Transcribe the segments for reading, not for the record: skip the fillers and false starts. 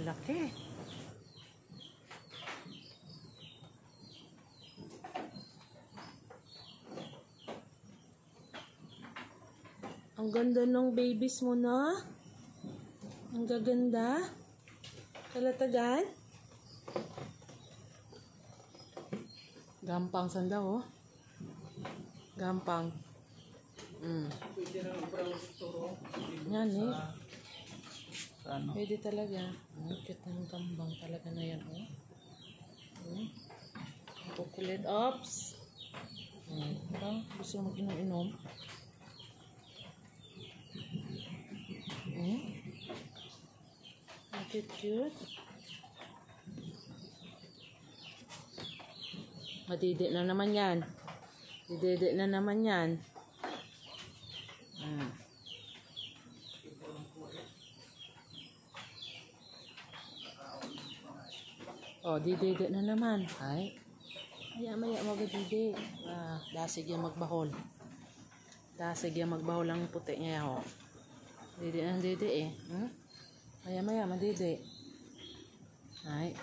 lalaki. Ang ganda ng babies mo na. Ang gaganda. Kalatagan. Gampang sanda oh. Gampang. Pwede na i-browse ito. Yan eh. Pwede talaga. Cute ng kambang talaga na yan oh. Kukulit. Ops. Gusto mo mag-inom-inom. Cute. Madidi na naman yan. Didede na naman yan. Oh, didede na naman. Ay. Maya magadidi. Dasig yan magbahol. Dasig yan magbahol ang puti niya oh. Didi na didi eh. Maya madidi. Ay.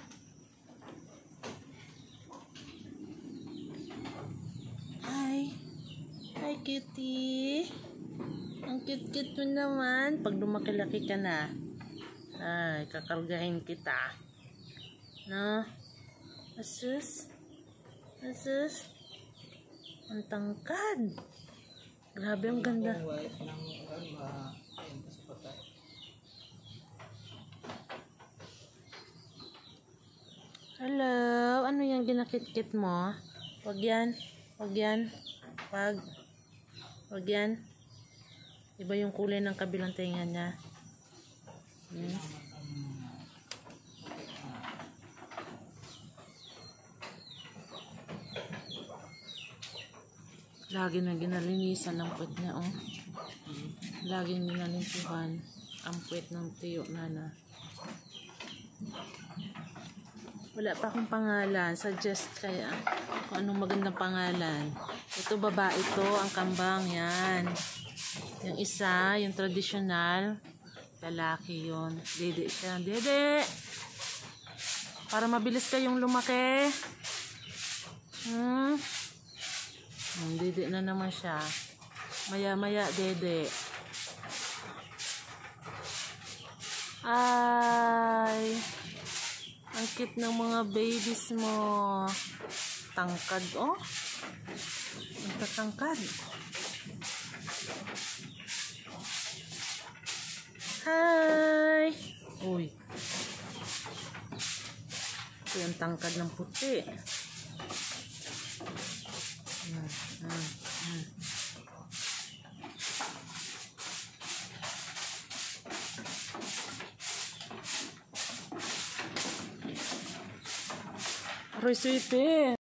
Hi cutie. Ang cute mo naman. Pag lumaki-laki ka na. Ay, kakargahin kita. No? Asus. Ang tangkad. Grabe, ang ganda. Hello. Ano yung ginakit-kit mo? Wag yan. Wag yan. Iba yung kulay ng kabilang tenga niya. Lagi na ginalinisan ng puwet niya, oh. Laging ginalinsuhan ang puwet ng tiyo nana. Wala pa akong pangalan. Suggest kaya kung anong magandang pangalan. Ito, babae to, ang kambang, yan. Yung isa, yung traditional, lalaki yun. Dede siya. Dede! Para mabilis kayong lumaki. Dede na naman siya. Maya, dede. Ay! Ang cute ng mga babies mo. Tangkad, oh. Ang tatangkad. Hi! Uy. Ito yung tangkad ng puti. Aroy, sweetie.